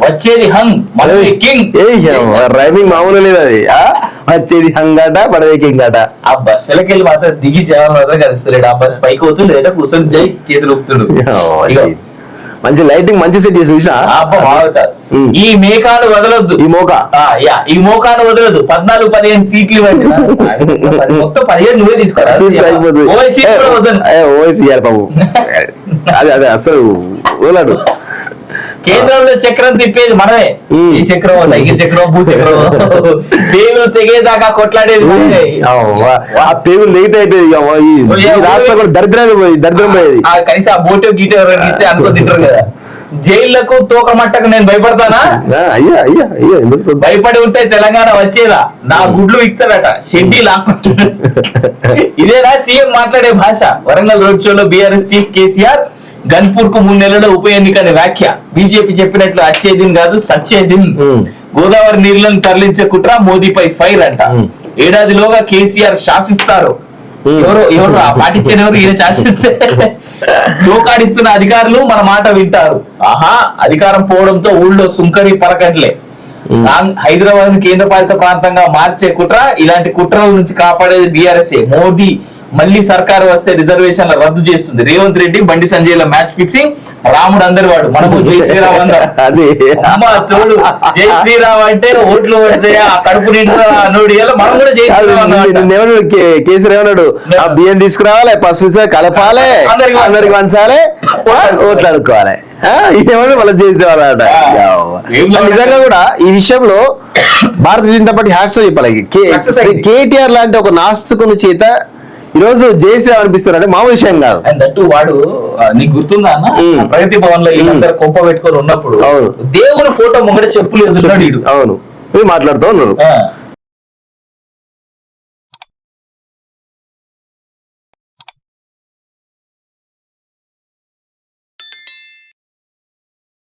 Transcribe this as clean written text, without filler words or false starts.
వచ్చేది హంగ్ మనమే king. Rhyming మామూలు లేదు అది. వచ్చేది హంగాట పడవే కింగ్ అట. ఆ బస్సులకి వెళ్ళి మాత్రం దిగి జనాలు మాత్రం కలుస్తలేడు. ఆ బస్ పైకి పోతుండే లేదా కూర్చొని జై చేతులు ఊపుతుండు. మంచి లైటింగ్ మంచి సెట్ చేసి చూసినా. ఈ మేకాను వదలొద్దు. ఈ మోకాను వదలదు. 14-15 సీట్లు ఇవ్వండి. మొత్తం 15 నువ్వే తీసుకోవాలి. ఓవైసీ బాబు అదే అదే అసలు వదలడు. కేంద్రంలో చక్రం తిప్పేది మనమే. ఈ చక్రం, సైకిల్ చక్రం, భూ చక్రం, పేగులు తెగేదాకా కొట్లాడేది. ఆ పేగులు తెగితే రాష్ట్రం కూడా దరిద్రం పోయేది. కనీసం ఆ బోటో గీటో అనుకో తింటారు కదా. జైళ్లకు తోకమట్టకు నేను భయపడతానా? భయపడి ఉంటే తెలంగాణ వచ్చేదా? నా గుడ్లు ఇస్తాడట, షెడ్డీ లాక్కుంటాడు. ఇదేనా సీఎం మాట్లాడే భాష? వరంగల్ రోడ్ షోలో బీఆర్ఎస్ చీఫ్ కేసీఆర్ గన్పూర్ కు 3 నెలల ఉప ఎన్నికని వ్యాఖ్య. బీజేపీ చెప్పినట్లు అచ్చేదిన్ కాదు సచ్చేదిన్. గోదావరి నీళ్లను తరలించే కుట్ర, మోదీపై ఫైర్ అంట. ఏడాదిలోగా కేసీఆర్ శాసిస్తారు. ఎవరు పాటించేది ఎవరు? ఈయన శాసిస్తే లోకాడిస్తున్న అధికారులు మన మాట వింటారు. అధికారం పోవడంతో ఊళ్ళో సుంకరి పరకట్లే. హైదరాబాద్ కేంద్ర పాలిత ప్రాంతంగా మార్చే కుట్ర. ఇలాంటి కుట్రల నుంచి కాపాడేది బీఆర్ఎస్. మోదీ మళ్ళీ సర్కారు వస్తే రిజర్వేషన్ల రద్దు చేస్తుంది. Revanth Reddy Bandi Sanjay match fixing. రాముడు అందరి వాడు, మనము జై శ్రీరామ్ అందరం. తోడు జై శ్రీరామ్ అంటే ఓట్లు పడితే ఆ కడుపు నిండా నోడి, మనం కూడా జై శ్రీరామ్. కేసీఆర్ ఏమన్నాడు? ఆ బియ్యం తీసుకురావాలి, పసుపు కలపాలి, అందరికి పంచాలి, ఓట్లు అనుకోవాలి. ఇదేమన్నా మళ్ళీ చేసేవాళ్ళట. నిజంగా కూడా ఈ విషయంలో భారతీయ జనతా పార్టీ హ్యాట్స్ చెప్పాలి. కేటీఆర్ లాంటి ఒక నాస్తికుని చేత ఈ రోజు జేసీ అనిపిస్తున్నాడు, మామూలు విషయం కాదు. అండ్ వాడు నీకు గుర్తుందా అన్న, ప్రగతి భవన్ లో వీళ్ళందరూ కొంప పెట్టుకొని ఉన్నప్పుడు దేవుని ఫోటో ముంగట చెప్పులు ఎదురున్నాడు. అవును, మాట్లాడుతూ ఉన్నారు.